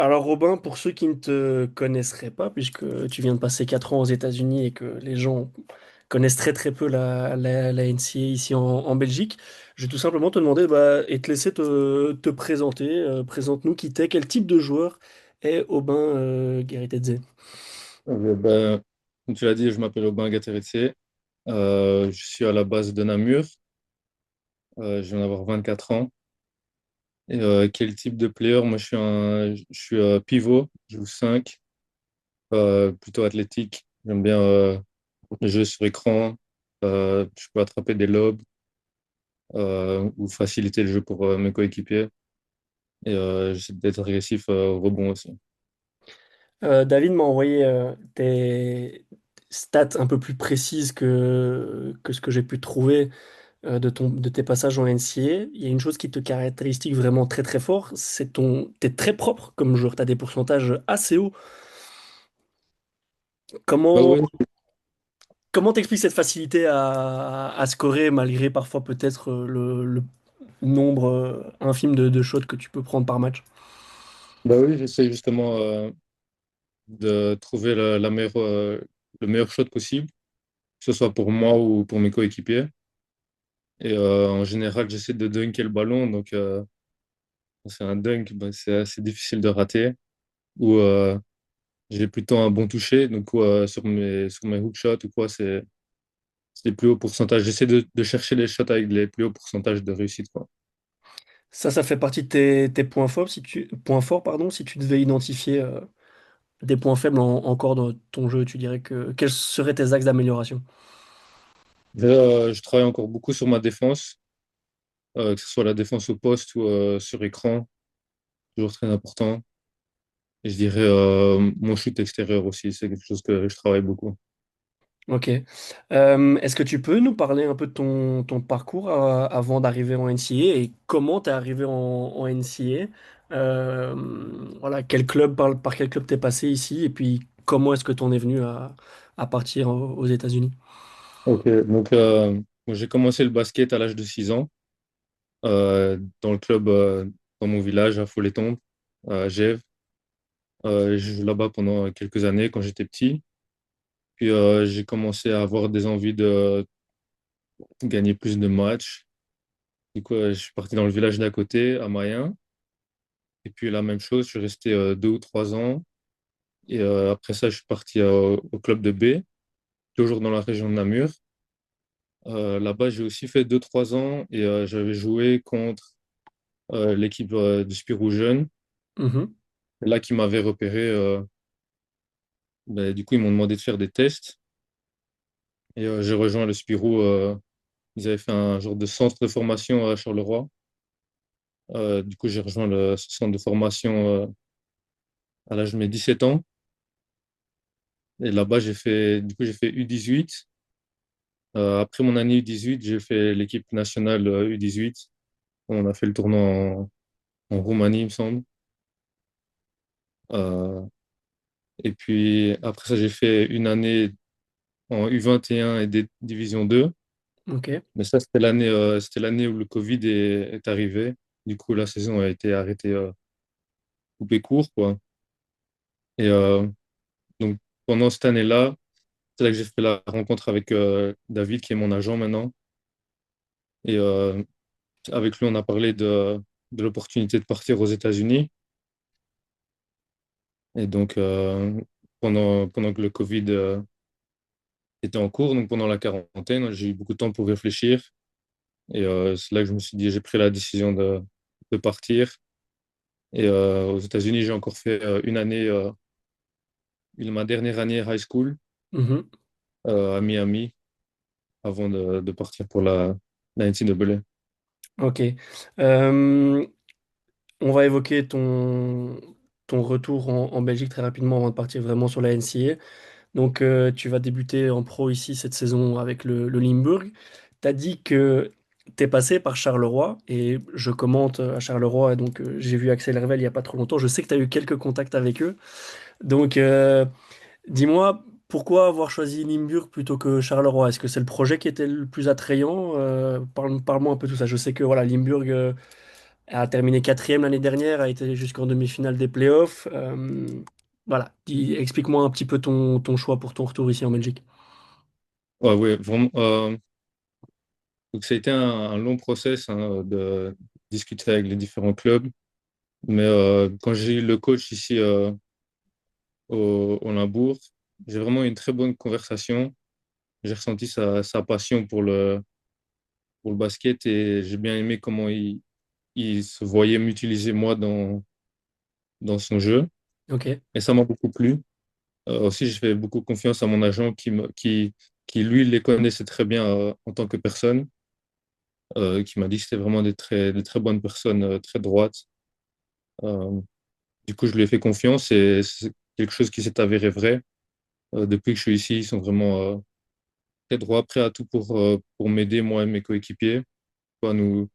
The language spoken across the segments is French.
Alors Robin, pour ceux qui ne te connaisseraient pas, puisque tu viens de passer 4 ans aux États-Unis et que les gens connaissent très très peu la NCAA ici en Belgique, je vais tout simplement te demander et te laisser te présenter. Présente-nous qui t'es, quel type de joueur est Aubin Guérétedze. Ben, comme tu l'as dit, je m'appelle Aubin Gateretse. Je suis à la base de Namur. Je viens d'avoir 24 ans. Et quel type de player? Moi, je suis pivot. Je joue 5, plutôt athlétique. J'aime bien les jeux sur écran. Je peux attraper des lobes ou faciliter le jeu pour mes coéquipiers. Et j'essaie d'être agressif au rebond aussi. David m'a envoyé tes stats un peu plus précises que ce que j'ai pu trouver de tes passages en NCAA. Il y a une chose qui te caractérise vraiment très très fort, t'es très propre comme joueur, tu as des pourcentages assez hauts. Bah Comment ouais. comment t'expliques cette facilité à scorer malgré parfois peut-être le nombre infime de shots que tu peux prendre par match? Bah oui, j'essaie justement de trouver le meilleur shot possible, que ce soit pour moi ou pour mes coéquipiers. Et en général, j'essaie de dunker le ballon. Donc, quand c'est un dunk, ben, c'est assez difficile de rater. Ou j'ai plutôt un bon toucher. Donc, sur mes hook shots ou quoi, c'est les plus hauts pourcentages. J'essaie de chercher les shots avec les plus hauts pourcentages de réussite, quoi. Ça fait partie de tes points forts, points forts, pardon, si tu devais identifier des points faibles encore dans ton jeu, tu dirais que quels seraient tes axes d'amélioration? Déjà, je travaille encore beaucoup sur ma défense, que ce soit la défense au poste ou sur écran, toujours très important. Et je dirais mon shoot extérieur aussi, c'est quelque chose que je travaille beaucoup. Ok. Est-ce que tu peux nous parler un peu de ton parcours avant d'arriver en NCAA et comment tu es arrivé en NCAA? Voilà, par quel club t'es passé ici et puis comment est-ce que tu en es venu à partir aux États-Unis? Ok, donc moi, j'ai commencé le basket à l'âge de 6 ans dans le club dans mon village à Folletombe, à Gèves. J'ai joué là-bas pendant quelques années quand j'étais petit. Puis j'ai commencé à avoir des envies de gagner plus de matchs. Du coup, je suis parti dans le village d'à côté, à Mayen. Et puis la même chose, je suis resté 2 ou 3 ans. Et après ça, je suis parti au club de B, toujours dans la région de Namur. Là-bas, j'ai aussi fait 2 ou 3 ans et j'avais joué contre l'équipe du Spirou Jeune. Mhm. Là, qui m'avait repéré. Ben, du coup, ils m'ont demandé de faire des tests. Et j'ai rejoint le Spirou. Ils avaient fait un genre de centre de formation à Charleroi. Du coup, j'ai rejoint le centre de formation à l'âge de mes 17 ans. Et là-bas, j'ai fait U18. Après mon année U18, j'ai fait l'équipe nationale U18. On a fait le tournoi en Roumanie, il me semble. Euh, et puis après ça, j'ai fait une année en U21 et des Division 2. Ok. Mais ça, c'était l'année où le Covid est arrivé. Du coup, la saison a été arrêtée, coupée court, quoi. Et donc, pendant cette année-là, c'est là que j'ai fait la rencontre avec David, qui est mon agent maintenant. Et avec lui, on a parlé de l'opportunité de partir aux États-Unis. Et donc, pendant que le Covid était en cours, donc pendant la quarantaine, j'ai eu beaucoup de temps pour réfléchir. Et c'est là que je me suis dit, j'ai pris la décision de partir. Et aux États-Unis, j'ai encore fait une année, ma dernière année high school Mhm. à Miami avant de partir pour la NCAA. Ok. Euh, on va évoquer ton retour en Belgique très rapidement avant de partir vraiment sur la NCAA. Donc, tu vas débuter en pro ici cette saison avec le Limbourg. Tu as dit que tu es passé par Charleroi et je commente à Charleroi. Donc, j'ai vu Axel Hervel il n'y a pas trop longtemps. Je sais que tu as eu quelques contacts avec eux. Donc, dis-moi, pourquoi avoir choisi Limbourg plutôt que Charleroi? Est-ce que c'est le projet qui était le plus attrayant? Parle-moi un peu de tout ça. Je sais que voilà, Limbourg a terminé quatrième l'année dernière, a été jusqu'en demi-finale des playoffs. Voilà, explique-moi un petit peu ton choix pour ton retour ici en Belgique. Ouais, ouais, vraiment. Donc ça a été un long process hein, de discuter avec les différents clubs. Mais quand j'ai eu le coach ici au Limbourg, j'ai vraiment eu une très bonne conversation. J'ai ressenti sa passion pour le basket et j'ai bien aimé comment il se voyait m'utiliser moi dans son jeu. Ok, Et ça m'a beaucoup plu. Aussi, j'ai fait beaucoup confiance à mon agent qui lui, les connaissait très bien en tant que personne, qui m'a dit que c'était vraiment des très bonnes personnes, très droites. Euh, du coup, je lui ai fait confiance et c'est quelque chose qui s'est avéré vrai. Depuis que je suis ici, ils sont vraiment très droits, prêts à tout pour m'aider, moi et mes coéquipiers, pour nous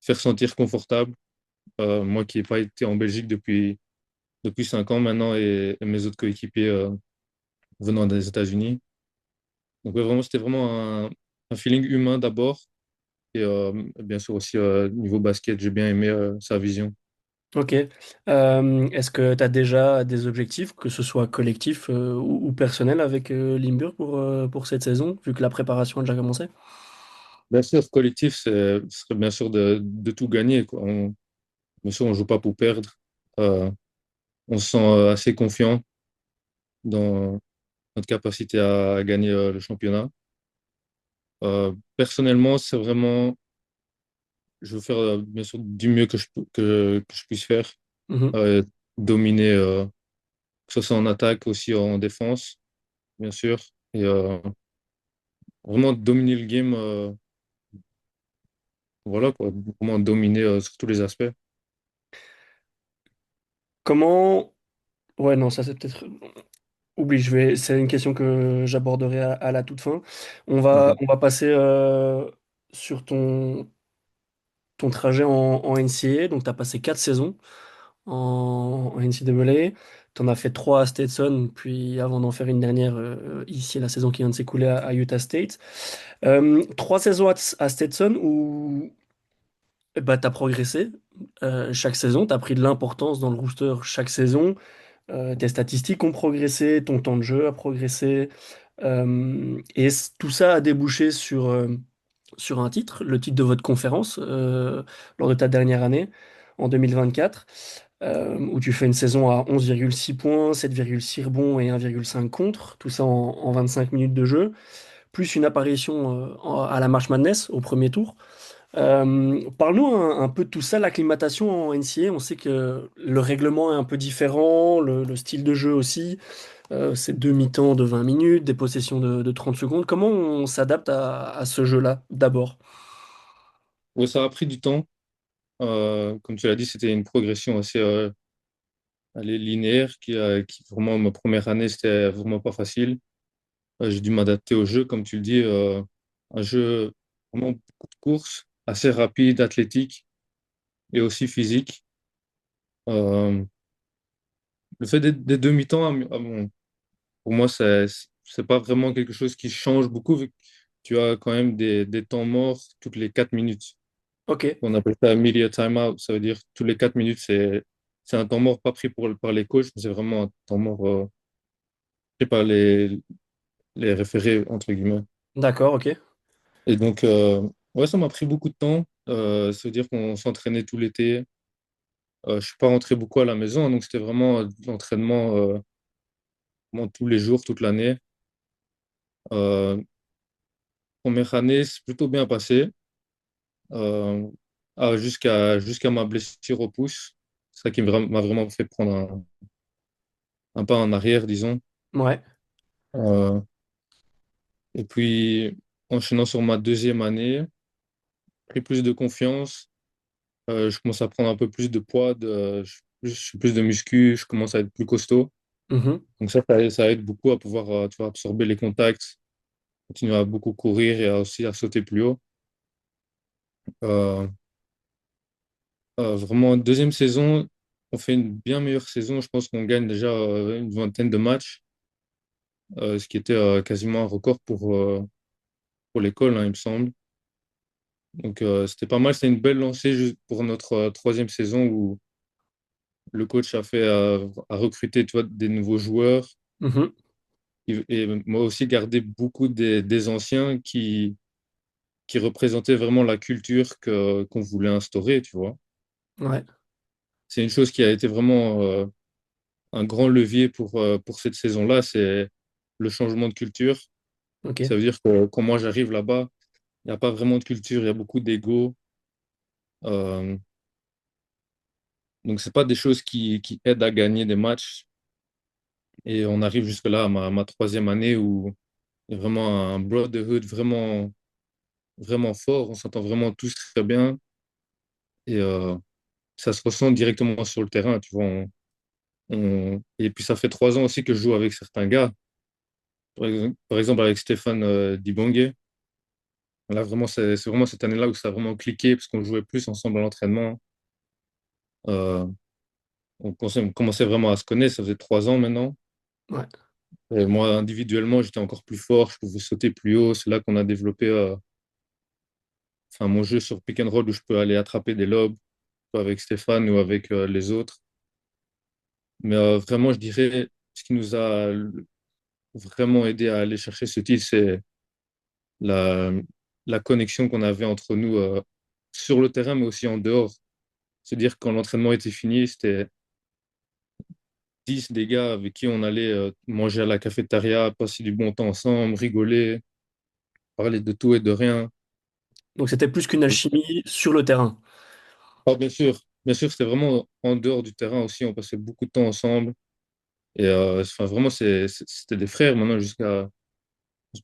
faire sentir confortables. Moi qui n'ai pas été en Belgique depuis 5 ans maintenant et mes autres coéquipiers venant des États-Unis. Donc ouais, vraiment, c'était vraiment un feeling humain d'abord. Et bien sûr aussi, niveau basket, j'ai bien aimé sa vision. ok. Est-ce que tu as déjà des objectifs, que ce soit collectif ou personnel avec Limburg pour cette saison, vu que la préparation a déjà commencé? Bien sûr, collectif, ce serait bien sûr de tout gagner, quoi. Bien sûr, on joue pas pour perdre. Euh, on se sent assez confiant dans notre capacité à gagner le championnat. Personnellement, c'est vraiment, je veux faire bien sûr du mieux que je puisse faire. Mhm. Euh, Dominer, que ce soit en attaque, aussi en défense, bien sûr. Et vraiment dominer le game, voilà quoi, vraiment dominer sur tous les aspects. Comment... Ouais, non, ça c'est peut-être... Oublie, c'est une question que j'aborderai à la toute fin. Ok. On va passer sur ton trajet en NCAA. Donc, tu as passé 4 saisons en NCAA. Tu en as fait 3 à Stetson, puis avant d'en faire une dernière ici, la saison qui vient de s'écouler à Utah State. 3 saisons à Stetson où bah, tu as progressé chaque saison, tu as pris de l'importance dans le rooster chaque saison. Tes statistiques ont progressé, ton temps de jeu a progressé. Tout ça a débouché sur un titre, le titre de votre conférence, lors de ta dernière année, en 2024, où tu fais une saison à 11,6 points, 7,6 rebonds et 1,5 contre, tout ça en 25 minutes de jeu, plus une apparition à la March Madness au premier tour. Parle-nous un peu de tout ça, l'acclimatation en NCAA. On sait que le règlement est un peu différent, le style de jeu aussi. C'est deux mi-temps de 20 minutes, des possessions de 30 secondes. Comment on s'adapte à ce jeu-là d'abord? Ouais, ça a pris du temps. Comme tu l'as dit, c'était une progression assez allez, linéaire qui vraiment, ma première année, c'était vraiment pas facile. J'ai dû m'adapter au jeu, comme tu le dis, un jeu vraiment beaucoup de courses, assez rapide, athlétique et aussi physique. Euh, le fait des demi-temps, pour moi, c'est pas vraiment quelque chose qui change beaucoup, vu que tu as quand même des temps morts toutes les 4 minutes. Ok, On appelle ça media timeout, ça veut dire tous les 4 minutes, c'est un temps mort pas pris par les coachs, mais c'est vraiment un temps mort pris par les référés, entre guillemets. d'accord, ok. Et donc, ouais, ça m'a pris beaucoup de temps. Ça veut dire qu'on s'entraînait tout l'été. Je suis pas rentré beaucoup à la maison, hein, donc c'était vraiment de l'entraînement vraiment tous les jours, toute l'année. Euh, Première année, c'est plutôt bien passé, euh, jusqu'à ma blessure au pouce. C'est ça qui m'a vraiment fait prendre un pas en arrière, disons. Ouais. Euh, et puis, enchaînant sur ma deuxième année, pris plus de confiance. Je commence à prendre un peu plus de poids, je suis plus de muscu, je commence à être plus costaud. Mhm. Donc ça aide beaucoup à pouvoir tu vois, absorber les contacts, continuer à beaucoup courir et aussi à sauter plus haut. Euh, Vraiment, deuxième saison, on fait une bien meilleure saison. Je pense qu'on gagne déjà une vingtaine de matchs, ce qui était quasiment un record pour l'école, hein, il me semble. Donc, c'était pas mal. C'était une belle lancée juste pour notre troisième saison où le coach a recruté, tu vois, des nouveaux joueurs Mhm. et moi aussi gardé beaucoup des anciens qui représentaient vraiment la culture qu'on voulait instaurer, tu vois. Ouais, C'est une chose qui a été vraiment un grand levier pour cette saison-là, c'est le changement de culture. ok. Ça veut dire que quand moi j'arrive là-bas, il n'y a pas vraiment de culture, il y a beaucoup d'ego. Euh, donc, c'est pas des choses qui aident à gagner des matchs. Et on arrive jusque-là à ma troisième année où il y a vraiment un brotherhood vraiment, vraiment fort. On s'entend vraiment tous très bien. Et ça se ressent directement sur le terrain, tu vois. Et puis, ça fait 3 ans aussi que je joue avec certains gars. Par exemple, avec Stéphane Dibongue. Là, vraiment, c'est vraiment cette année-là où ça a vraiment cliqué parce qu'on jouait plus ensemble à l'entraînement. Euh, on commençait vraiment à se connaître. Ça faisait 3 ans maintenant. Ouais. Et moi, individuellement, j'étais encore plus fort. Je pouvais sauter plus haut. C'est là qu'on a développé enfin, mon jeu sur pick and roll où je peux aller attraper des lobes avec Stéphane ou avec les autres. Mais vraiment, je dirais, ce qui nous a vraiment aidé à aller chercher ce titre, c'est la, la connexion qu'on avait entre nous sur le terrain, mais aussi en dehors. C'est-à-dire quand l'entraînement était fini, c'était 10 des gars avec qui on allait manger à la cafétéria, passer du bon temps ensemble, rigoler, parler de tout et de rien. Donc c'était plus qu'une alchimie sur le terrain. Ah, bien sûr, c'était vraiment en dehors du terrain aussi. On passait beaucoup de temps ensemble. Et enfin, vraiment, c'était des frères. Maintenant, jusqu'à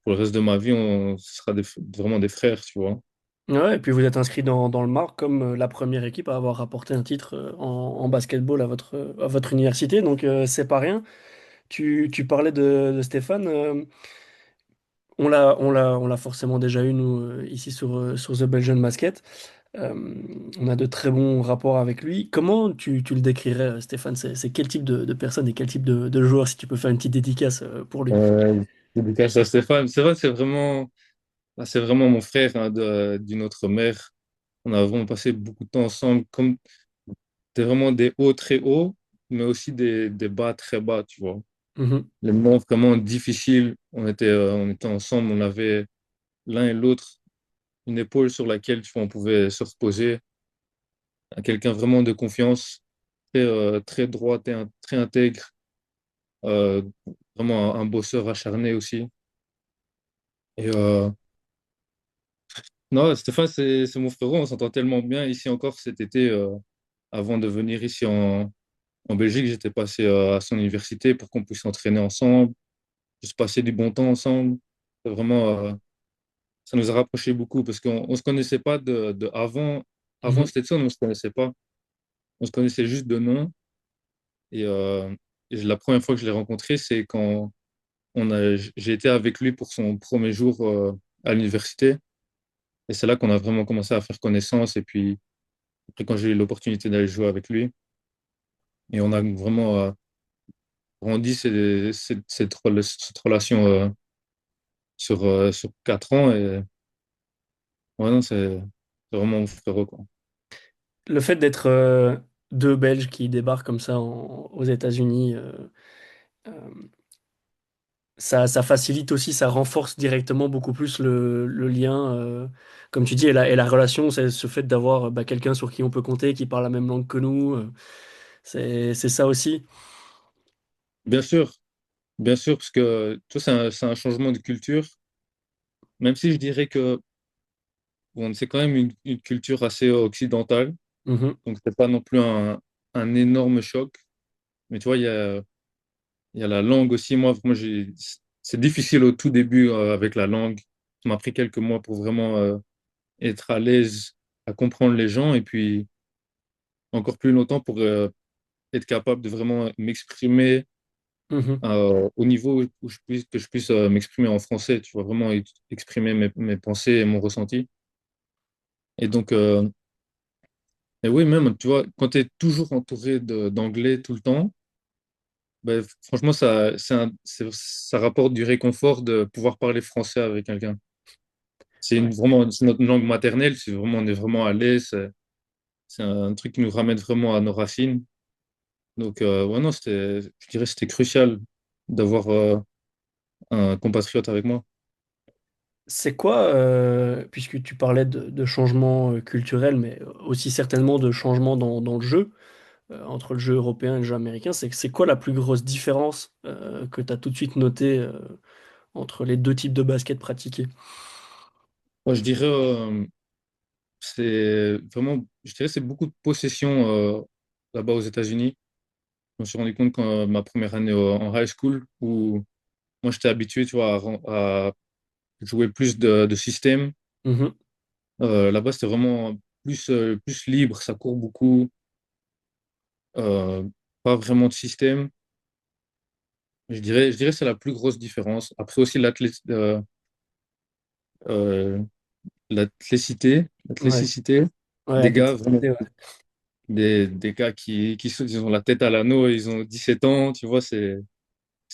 pour le reste de ma vie, on sera vraiment des frères, tu vois. Ouais, et puis vous êtes inscrit dans le MAR comme la première équipe à avoir rapporté un titre en basketball à votre université, donc c'est pas rien. Tu parlais de Stéphane, on l'a forcément déjà eu, nous, ici sur The Belgian Basket. Euh, on a de très bons rapports avec lui. Comment tu le décrirais, Stéphane? C'est quel type de personne et quel type de joueur, si tu peux faire une petite dédicace pour lui? Dédicace à Stéphane. C'est vrai, c'est vraiment mon frère hein, d'une autre mère. On a vraiment passé beaucoup de temps ensemble. Comme c'était vraiment des hauts très hauts, mais aussi des bas très bas, tu vois. Mhm, Les moments vraiment difficiles, on était ensemble, on avait l'un et l'autre une épaule sur laquelle tu vois, on pouvait se reposer. À quelqu'un vraiment de confiance, très droit, très intègre, euh, vraiment un bosseur acharné aussi. Et non, Stéphane, c'est mon frérot, on s'entend tellement bien. Ici encore cet été, avant de venir ici en Belgique, j'étais passé à son université pour qu'on puisse s'entraîner ensemble, juste passer du bon temps ensemble. C'est vraiment, ça nous a rapprochés beaucoup parce qu'on ne se connaissait pas avant mhm. Stetson, on ne se connaissait pas. On se connaissait juste de nom. Et, la première fois que je l'ai rencontré, c'est quand j'ai été avec lui pour son premier jour à l'université. Et c'est là qu'on a vraiment commencé à faire connaissance. Et puis, après, quand j'ai eu l'opportunité d'aller jouer avec lui, et on a vraiment grandi cette relation sur 4 ans. Et ouais, non, c'est vraiment mon frérot, quoi. Le fait d'être deux Belges qui débarquent comme ça aux États-Unis, euh, ça facilite aussi, ça renforce directement beaucoup plus le lien, comme tu dis, et la relation, c'est ce fait d'avoir quelqu'un sur qui on peut compter, qui parle la même langue que nous, c'est ça aussi. Bien sûr, parce que tu vois, c'est un changement de culture, même si je dirais que bon, c'est quand même une culture assez occidentale, Mhm, donc c'est pas non plus un énorme choc. Mais tu vois, il y a la langue aussi. Moi c'est difficile au tout début avec la langue. Ça m'a pris quelques mois pour vraiment être à l'aise à comprendre les gens et puis encore plus longtemps pour être capable de vraiment m'exprimer mhm. au niveau que je puisse m'exprimer en français, tu vois, vraiment exprimer mes pensées et mon ressenti. Et donc, et oui, même, tu vois, quand tu es toujours entouré d'anglais tout le temps, ben, franchement, ça rapporte du réconfort de pouvoir parler français avec quelqu'un. c'est notre langue maternelle, on est vraiment à l'aise. C'est un truc qui nous ramène vraiment à nos racines. Donc, ouais, non, je dirais que c'était crucial d'avoir un compatriote avec moi. C'est quoi, puisque tu parlais de changements culturels, mais aussi certainement de changements dans le jeu, entre le jeu européen et le jeu américain, c'est quoi la plus grosse différence que tu as tout de suite notée entre les deux types de basket pratiqués? Moi, je dirais, je dirais, c'est beaucoup de possession là-bas aux États-Unis. Je me suis rendu compte quand ma première année en high school, où moi, j'étais habitué, tu vois, à jouer plus de systèmes. Mhm. Là-bas, c'était vraiment plus libre, ça court beaucoup, euh, pas vraiment de système. Je dirais que c'est la plus grosse différence. Après aussi euh, Ouais, l'athléticité ouais, des gars, vraiment, l'athléticité, ouais. des gars ils ont la tête à l'anneau, ils ont 17 ans, tu vois, c'est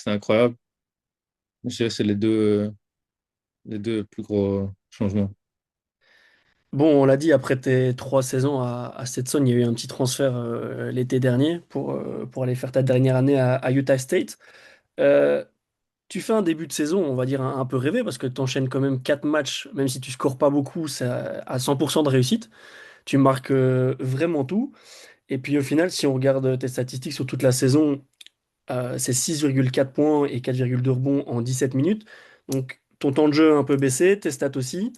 incroyable. Je dirais que c'est les deux plus gros changements. Bon, on l'a dit, après tes 3 saisons à Stetson, il y a eu un petit transfert l'été dernier pour aller faire ta dernière année à Utah State. Euh, Tu fais un début de saison, on va dire, un peu rêvé, parce que tu enchaînes quand même 4 matchs, même si tu scores pas beaucoup, c'est à 100% de réussite. Tu marques vraiment tout. Et puis au final, si on regarde tes statistiques sur toute la saison, c'est 6,4 points et 4,2 rebonds en 17 minutes. Donc ton temps de jeu a un peu baissé, tes stats aussi.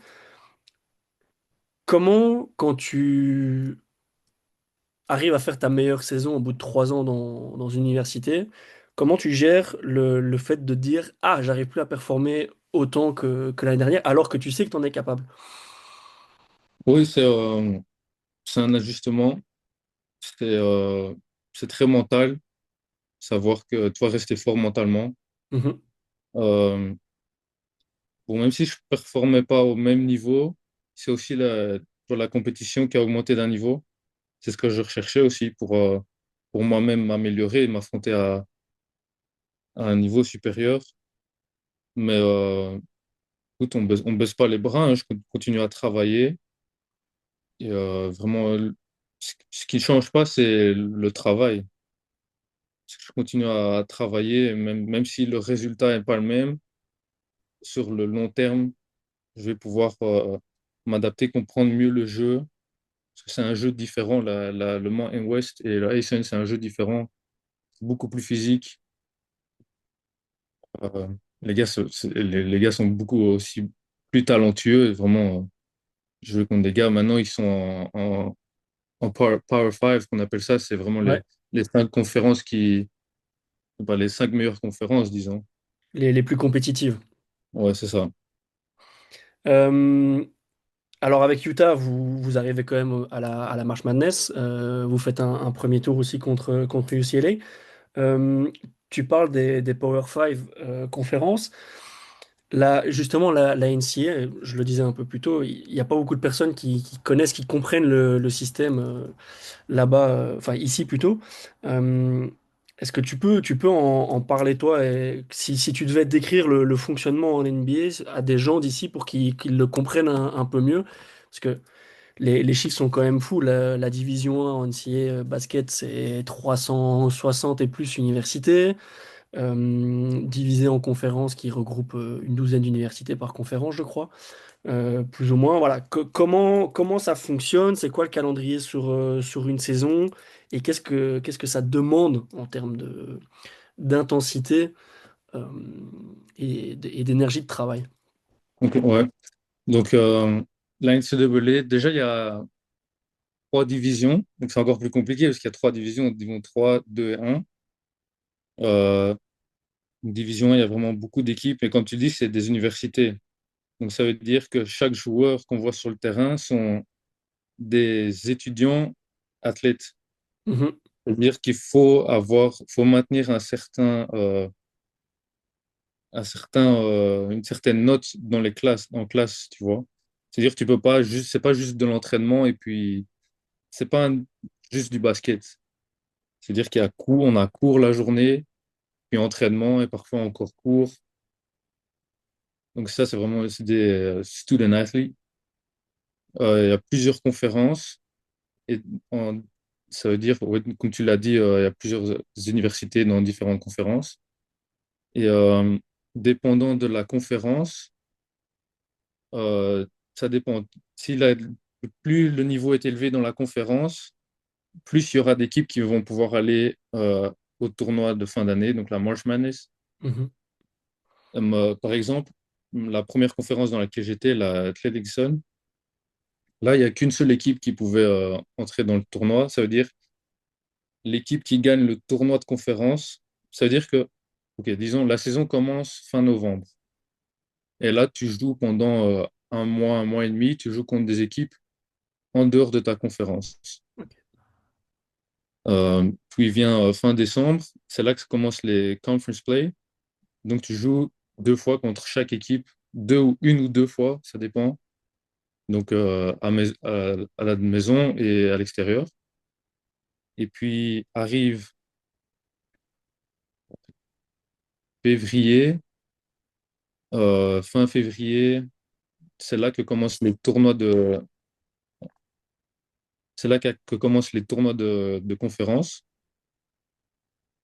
Comment, quand tu arrives à faire ta meilleure saison au bout de 3 ans dans une université, comment tu gères le fait de dire, ah, j'arrive plus à performer autant que l'année dernière, alors que tu sais que tu en es capable? Oui, c'est un ajustement, c'est c'est très mental, savoir que tu vas rester fort mentalement. Mhm. Euh, bon, même si je performais pas au même niveau, c'est aussi pour la compétition qui a augmenté d'un niveau. C'est ce que je recherchais aussi pour moi-même m'améliorer et m'affronter à un niveau supérieur. Mais écoute, on baisse pas les bras, hein. Je continue à travailler. Et vraiment, ce qui ne change pas, c'est le travail. Je continue à travailler, même si le résultat n'est pas le même, sur le long terme, je vais pouvoir m'adapter, comprendre mieux le jeu. Parce que c'est un jeu différent. Le Mountain West et le Aysen, c'est un jeu différent, beaucoup plus physique. Euh, les gars sont beaucoup aussi plus talentueux. Vraiment, je joue contre des gars, maintenant, ils sont en Power 5, qu'on appelle ça. C'est vraiment Ouais, les cinq conférences les cinq meilleures conférences, disons. les plus compétitives. Ouais, c'est ça. Euh, alors avec Utah, vous arrivez quand même à la March Madness. Vous faites un premier tour aussi contre UCLA. Euh, Tu parles des Power 5 conférences. Là, justement, la NCAA, je le disais un peu plus tôt, il n'y a pas beaucoup de personnes qui connaissent, qui comprennent le système là-bas, enfin ici plutôt. Euh, Est-ce que tu peux en parler toi et si tu devais décrire le fonctionnement en NBA à des gens d'ici pour qu'ils le comprennent un peu mieux? Parce que les chiffres sont quand même fous. La division 1 en NCAA basket, c'est 360 et plus universités, divisé en conférences qui regroupent une douzaine d'universités par conférence, je crois. Plus ou moins. Voilà. Comment ça fonctionne? C'est quoi le calendrier sur une saison? Et qu'est-ce que ça demande en termes d'intensité euh, et d'énergie de travail? Donc, ouais. Donc, la NCAA, déjà, il y a trois divisions. Donc, c'est encore plus compliqué parce qu'il y a trois divisions, division 3, 2 et 1. Euh, Division 1, il y a vraiment beaucoup d'équipes. Et comme tu dis, c'est des universités. Donc, ça veut dire que chaque joueur qu'on voit sur le terrain sont des étudiants athlètes. Mhm, C'est-à-dire faut maintenir une certaine note dans les classes, en classe, tu vois. C'est-à-dire que tu peux pas juste, c'est pas juste de l'entraînement et puis c'est pas juste du basket. C'est-à-dire on a cours la journée, puis entraînement et parfois encore cours. Donc ça, c'est des student athletes. Il y a plusieurs conférences et en- ça veut dire, ouais, comme tu l'as dit, il y a plusieurs universités dans différentes conférences. Et dépendant de la conférence, euh, ça dépend. Plus le niveau est élevé dans la conférence, plus il y aura d'équipes qui vont pouvoir aller au tournoi de fin d'année, donc la March Madness. Mhm. Par exemple, la première conférence dans laquelle j'étais, la Athletics Sun, là, il n'y a qu'une seule équipe qui pouvait entrer dans le tournoi. Ça veut dire l'équipe qui gagne le tournoi de conférence. Ça veut dire que, ok, disons, la saison commence fin novembre. Et là, tu joues pendant un mois et demi, tu joues contre des équipes en dehors de ta conférence. Puis vient fin décembre, c'est là que commencent les conference play. Donc tu joues deux fois contre chaque équipe, deux ou une ou deux fois, ça dépend. Donc à la maison et à l'extérieur. Et puis arrive février, fin février, c'est là que commencent les tournois c'est là que commencent les tournois de conférence.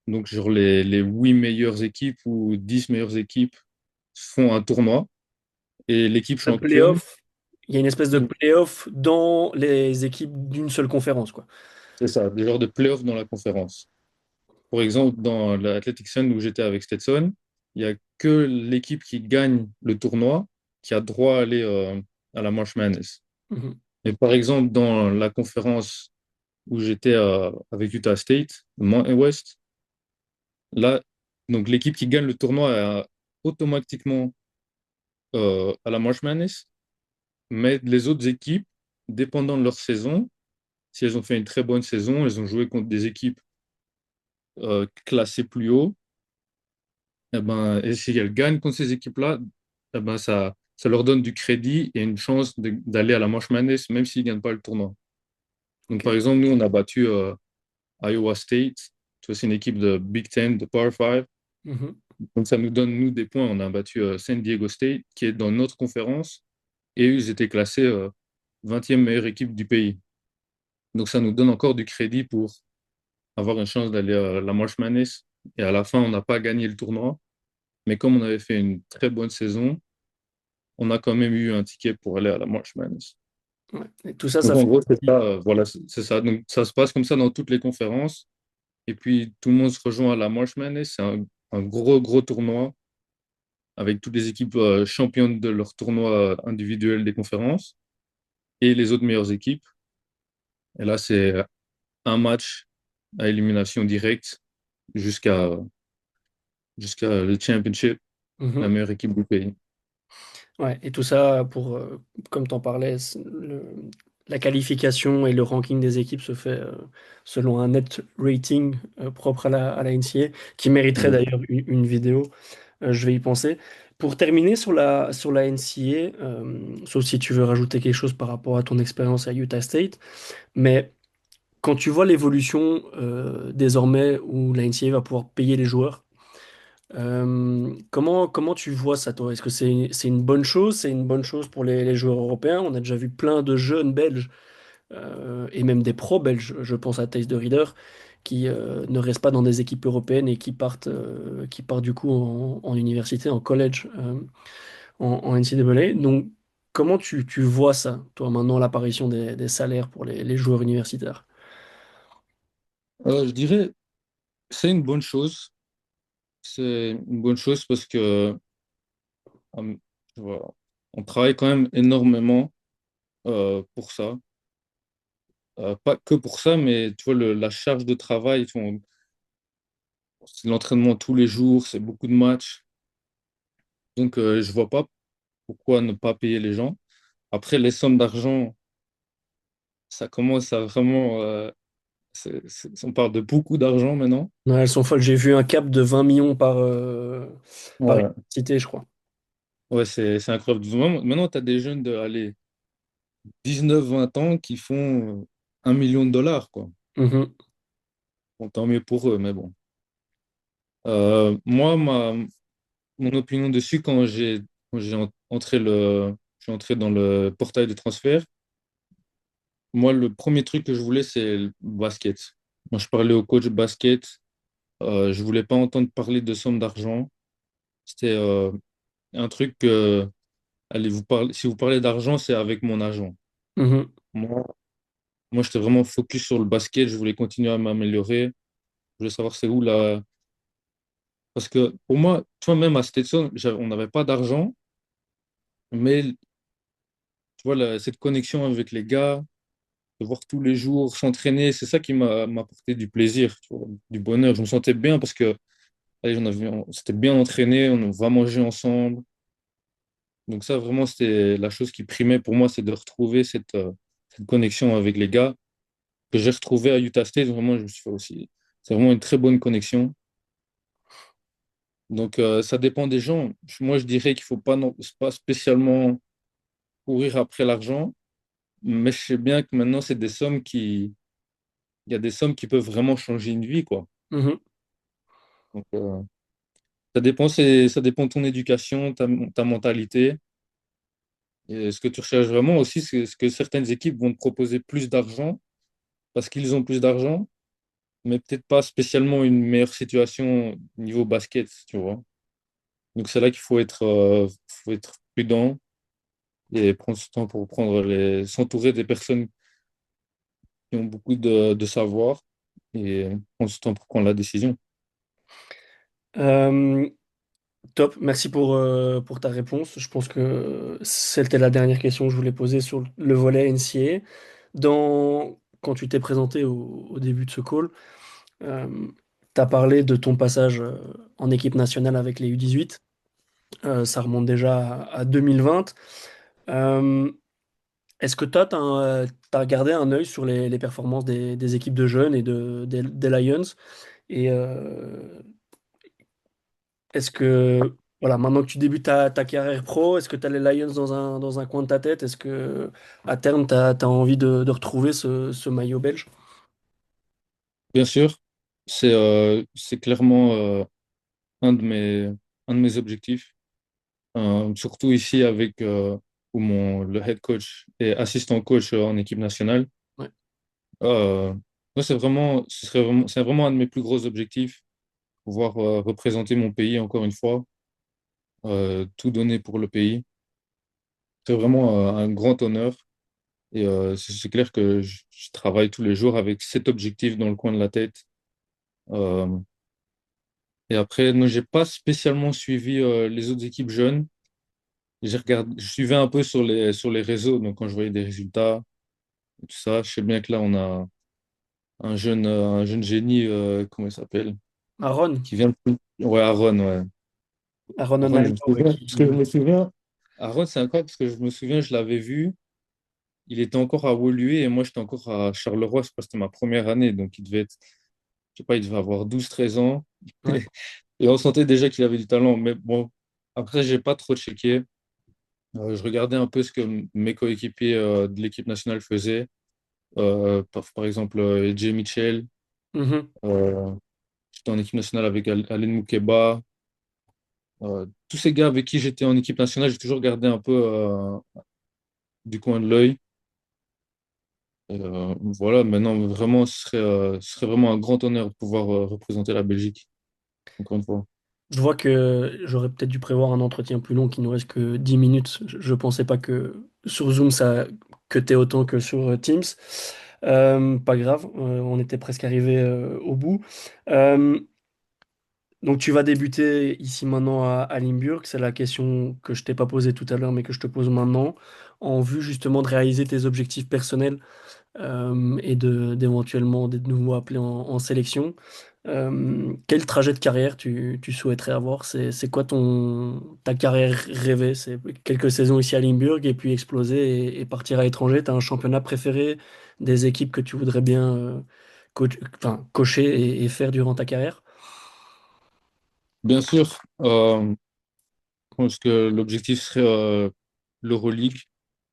Donc genre les 8 meilleures équipes ou 10 meilleures équipes font un tournoi et l'équipe Un championne, playoff, il y a une espèce de playoff dans les équipes d'une seule conférence, quoi. c'est ça, des genres de playoffs dans la conférence. Par exemple, dans l'Athletic Sun où j'étais avec Stetson, il n'y a que l'équipe qui gagne le tournoi qui a droit à aller à la March Madness. Mhm. Et par exemple, dans la conférence où j'étais avec Utah State, Mountain West, là, donc l'équipe qui gagne le tournoi a automatiquement à la March Madness, mais les autres équipes, dépendant de leur saison, si elles ont fait une très bonne saison, elles ont joué contre des équipes classées plus haut, eh ben, et si elles gagnent contre ces équipes-là, eh ben, ça leur donne du crédit et une chance d'aller à la March Madness, même s'ils ne gagnent pas le tournoi. Donc, Ok. par exemple, nous, on a battu Iowa State. Tu vois, c'est une équipe de Big Ten, de Power 5. Mhm. Donc, ça nous donne, nous, des points. On a battu San Diego State, qui est dans notre conférence, et eux, ils étaient classés 20e meilleure équipe du pays. Donc, ça nous donne encore du crédit pour avoir une chance d'aller à la March Madness. Et à la fin, on n'a pas gagné le tournoi. Mais comme on avait fait une très bonne saison, on a quand même eu un ticket pour aller à la March Madness. Ouais. Et tout ça, Donc ça en fait gros, c'est partie. ça, voilà, c'est ça. Donc ça se passe comme ça dans toutes les conférences. Et puis tout le monde se rejoint à la March Madness. C'est un gros tournoi avec toutes les équipes championnes de leur tournoi individuel des conférences et les autres meilleures équipes. Et là, c'est un match à élimination directe jusqu'à jusqu'à le championship, la Mhm. meilleure équipe du pays. Ouais. Et tout ça pour, comme tu en parlais, la qualification et le ranking des équipes se fait selon un net rating propre à la NCAA, qui mériterait Ouais. d'ailleurs une vidéo. Je vais y penser. Pour terminer sur la NCAA, sauf si tu veux rajouter quelque chose par rapport à ton expérience à Utah State, mais quand tu vois l'évolution désormais où la NCAA va pouvoir payer les joueurs, comment tu vois ça, toi? Est-ce que c'est une bonne chose? C'est une bonne chose pour les joueurs européens? On a déjà vu plein de jeunes Belges et même des pros belges, je pense à Thijs de Rieder, qui ne restent pas dans des équipes européennes et qui partent du coup en université, en college, en NCAA. Donc, comment tu vois ça, toi, maintenant, l'apparition des salaires pour les joueurs universitaires? Je dirais, c'est une bonne chose. C'est une bonne chose parce que euh, voilà, on travaille quand même énormément pour ça. Pas que pour ça, mais tu vois, la charge de travail, c'est l'entraînement tous les jours, c'est beaucoup de matchs. Donc, je vois pas pourquoi ne pas payer les gens. Après, les sommes d'argent, ça commence à vraiment... on parle de beaucoup d'argent maintenant. Ouais, elles sont folles. J'ai vu un cap de 20 millions par Ouais, université, je crois. ouais, c'est incroyable. Maintenant, tu as des jeunes de allez, 19 20 ans qui font 1 million de dollars, quoi. Mhm. Bon, tant mieux pour eux, mais bon. Moi, mon opinion dessus, quand j'ai Moi, je suis entré dans le portail de transfert. Moi, le premier truc que je voulais, c'est le basket. Moi, je parlais au coach basket. Je voulais pas entendre parler de sommes d'argent. C'était un truc que, allez, si vous parlez d'argent, c'est avec mon agent. Mhm, Moi, moi, j'étais vraiment focus sur le basket. Je voulais continuer à m'améliorer. Je voulais savoir c'est où là. Parce que pour moi, toi même à Stetson, on n'avait pas d'argent, mais tu vois, cette connexion avec les gars, de voir tous les jours s'entraîner, c'est ça qui m'a apporté du plaisir, tu vois, du bonheur. Je me sentais bien parce que allez, on s'était bien entraîné, on va manger ensemble. Donc ça, vraiment, c'était la chose qui primait pour moi, c'est de retrouver cette connexion avec les gars que j'ai retrouvé à Utah State. Vraiment, je me suis fait aussi. C'est vraiment une très bonne connexion. Donc ça dépend des gens. Moi, je dirais qu'il faut pas, non, c'est pas spécialement courir après l'argent, mais je sais bien que maintenant, il y a des sommes qui peuvent vraiment changer une vie, quoi. mhm. Donc, ça dépend de ton éducation, ta mentalité. Et ce que tu recherches vraiment aussi, c'est ce que certaines équipes vont te proposer plus d'argent parce qu'ils ont plus d'argent, mais peut-être pas spécialement une meilleure situation niveau basket, tu vois. Donc c'est là qu'il faut être prudent et prendre ce temps pour s'entourer des personnes qui ont beaucoup de savoir et prendre ce temps pour prendre la décision. Euh, Top, merci pour ta réponse. Je pense que c'était la dernière question que je voulais poser sur le volet NCAA. Quand tu t'es présenté au début de ce call, tu as parlé de ton passage en équipe nationale avec les U18. Ça remonte déjà à 2020. Euh, Est-ce que toi, tu as gardé un œil sur les performances des équipes de jeunes et des Lions? Et est-ce que, voilà, maintenant que tu débutes ta carrière pro, est-ce que tu as les Lions dans un coin de ta tête? Est-ce que à terme, tu as envie de retrouver ce maillot belge? Bien sûr, c'est clairement un de mes objectifs. Surtout ici avec où le head coach et assistant coach en équipe nationale. Ouais. Euh, Moi, c'est vraiment un de mes plus gros objectifs, pouvoir représenter mon pays encore une fois, tout donner pour le pays. C'est vraiment un grand honneur et c'est clair que je travaille tous les jours avec cet objectif dans le coin de la tête. Euh, et après, non, j'ai pas spécialement suivi les autres équipes jeunes. Je suivais un peu sur les réseaux, donc quand je voyais des résultats, tout ça. Je sais bien que là, on a un jeune génie, comment il s'appelle? Aaron, Qui vient de... Ouais, Aaron, ouais. Aaron Aaron, je me Onana, ouais, souviens, parce que je me souviens, Aaron, c'est incroyable parce que je me souviens, je l'avais vu, il était encore à Woluwe et moi, j'étais encore à Charleroi, c'est parce que c'était ma première année, donc il devait être, je sais pas, il devait avoir 12 13 ans. ouais. Et on sentait déjà qu'il avait du talent, mais bon, après, j'ai pas trop checké. Je regardais un peu ce que mes coéquipiers de l'équipe nationale faisaient. Par exemple, Jay Mitchell. Mhm. Euh, J'étais en équipe nationale avec Alain Moukeba. Tous ces gars avec qui j'étais en équipe nationale, j'ai toujours gardé un peu du coin de l'œil. Voilà, maintenant, vraiment, ce serait vraiment un grand honneur de pouvoir représenter la Belgique, encore une fois. Je vois que j'aurais peut-être dû prévoir un entretien plus long qui nous reste que 10 minutes. Je pensais pas que sur Zoom, ça que t'es autant que sur Teams. Pas grave, on était presque arrivé au bout. Euh, Donc tu vas débuter ici maintenant à Limburg. C'est la question que je t'ai pas posée tout à l'heure, mais que je te pose maintenant, en vue justement de réaliser tes objectifs personnels et d'éventuellement d'être de nouveau appelé en sélection. Quel trajet de carrière tu souhaiterais avoir? C'est quoi ta carrière rêvée? C'est quelques saisons ici à Limburg et puis exploser et partir à l'étranger. Tu as un championnat préféré, des équipes que tu voudrais bien cocher et faire durant ta carrière? Bien sûr, je pense que l'objectif serait l'Euroleague,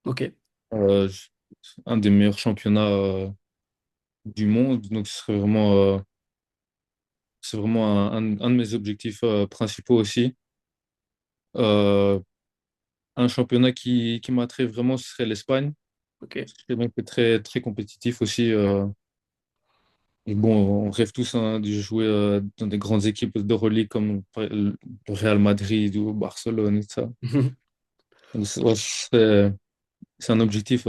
Ok. euh, un des meilleurs championnats du monde. Donc, c'est vraiment un de mes objectifs principaux aussi. Euh, un championnat qui m'attrait vraiment, ce serait l'Espagne. Ok. C'est donc très, très compétitif aussi. Et bon, on rêve tous hein, de jouer dans des grandes équipes d'Euroleague comme le Real Madrid ou Barcelone et tout ça. Donc, ouais, c'est un objectif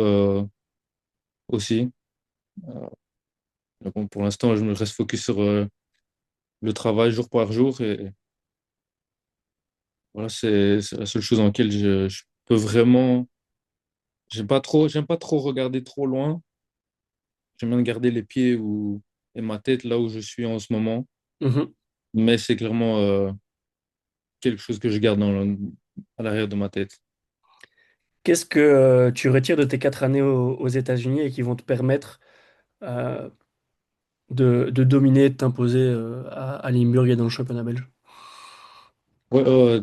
aussi. Euh, mais bon, pour l'instant, je me reste focus sur le travail jour par jour et voilà, c'est la seule chose en laquelle je peux vraiment. J'aime pas trop regarder trop loin. J'aime bien garder les pieds et ma tête là où je suis en ce moment. Mhm. Mais c'est clairement quelque chose que je garde à l'arrière de ma tête. Qu'est-ce que tu retires de tes 4 années aux États-Unis et qui vont te permettre euh, de dominer, de t'imposer à Limburg et dans le championnat belge? Ouais,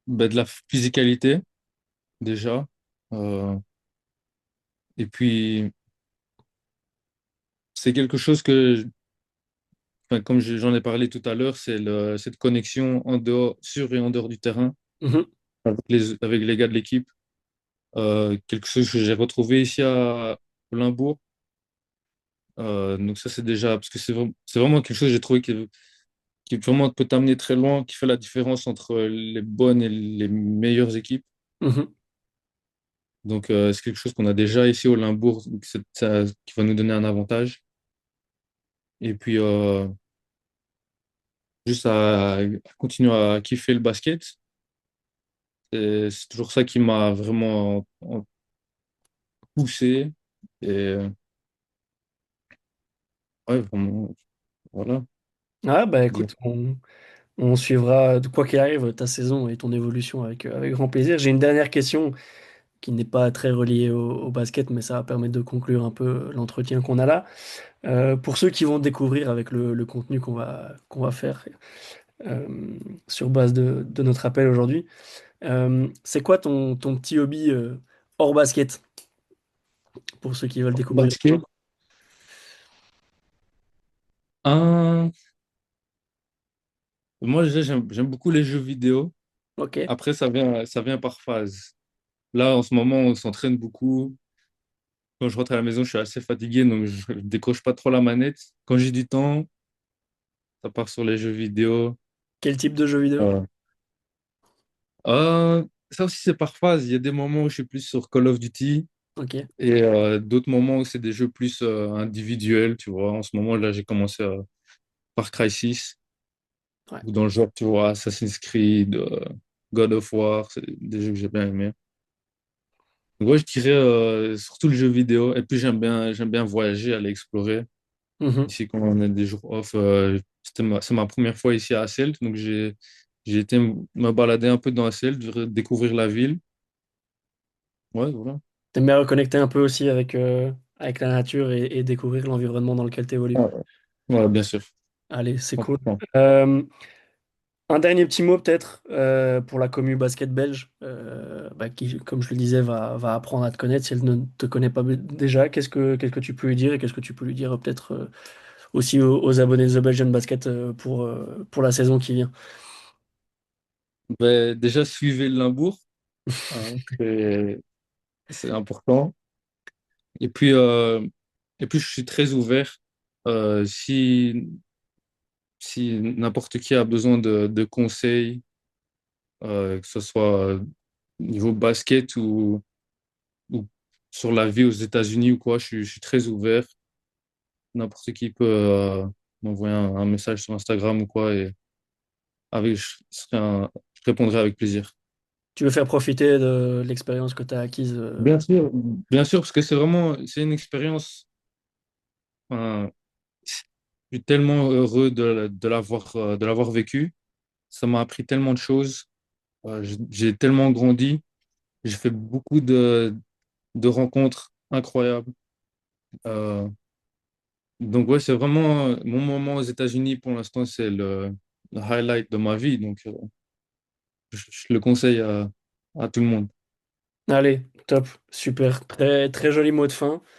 ben, de la physicalité déjà. Euh, et puis, c'est quelque chose enfin, comme j'en ai parlé tout à l'heure, c'est cette connexion en dehors, sur et en dehors du terrain Mhm. avec les gars de l'équipe. Quelque chose que j'ai retrouvé ici à Limbourg. Donc ça, c'est déjà, parce que c'est vraiment quelque chose que j'ai trouvé qui vraiment peut t'amener très loin, qui fait la différence entre les bonnes et les meilleures équipes. Mhm. Donc c'est quelque chose qu'on a déjà ici au Limbourg, donc qui va nous donner un avantage. Et puis, juste à continuer à kiffer le basket. Et c'est toujours ça qui m'a vraiment poussé. Et ouais, vraiment, voilà. Ah bah écoute, on suivra, quoi qu'il arrive, ta saison et ton évolution avec grand plaisir. J'ai une dernière question qui n'est pas très reliée au basket, mais ça va permettre de conclure un peu l'entretien qu'on a là. Pour ceux qui vont découvrir avec le contenu qu'on va faire euh, sur base de notre appel aujourd'hui, c'est quoi ton petit hobby hors basket pour ceux qui veulent découvrir? Basket. Un, moi, déjà, j'aime beaucoup les jeux vidéo. Ok. Après, ça vient par phase. Là, en ce moment, on s'entraîne beaucoup. Quand je rentre à la maison, je suis assez fatigué, donc je décroche pas trop la manette. Quand j'ai du temps, ça part sur les jeux vidéo. Quel type de jeu vidéo? Euh, ça aussi, c'est par phase. Il y a des moments où je suis plus sur Call of Duty Ok. et d'autres moments où c'est des jeux plus individuels, tu vois. En ce moment, là, j'ai commencé par Crysis Ouais. ou dans le genre, tu vois, Assassin's Creed, God of War, c'est des jeux que j'ai bien aimés. Donc, ouais, je dirais surtout le jeu vidéo. Et puis, j'aime bien voyager, aller explorer. Mhm. Ici, quand on a des jours off, c'est ma première fois ici à Asselt, donc j'ai été me balader un peu dans Asselt, découvrir la ville. Ouais, voilà. T'aimes bien reconnecter un peu aussi avec la nature et découvrir l'environnement dans lequel tu évolues. Ouais, ouais, bien sûr. Allez, c'est cool. 100%. Euh, un dernier petit mot peut-être pour la commu basket belge, bah, qui, comme je le disais, va apprendre à te connaître si elle ne te connaît pas déjà. Qu'est-ce que tu peux lui dire et qu'est-ce que tu peux lui dire peut-être aussi aux abonnés de The Belgian Basket pour la saison qui vient. Ben, déjà, suivez le Limbourg, hein, c'est important. Et puis, euh, et puis, je suis très ouvert. Euh, si, si n'importe qui a besoin de conseils, que ce soit niveau basket ou sur la vie aux États-Unis ou quoi, je suis très ouvert. N'importe qui peut m'envoyer un message sur Instagram ou quoi, et je répondrai avec plaisir. Tu veux faire profiter de l'expérience que tu as acquise. Bien sûr, parce que c'est une expérience. Enfin, je suis tellement heureux de l'avoir vécu. Ça m'a appris tellement de choses. J'ai tellement grandi. J'ai fait beaucoup de rencontres incroyables. Euh, donc ouais, c'est vraiment mon moment aux États-Unis pour l'instant, c'est le highlight de ma vie. Donc je le conseille à tout le monde. Allez, top, super. Très, très joli mot de fin.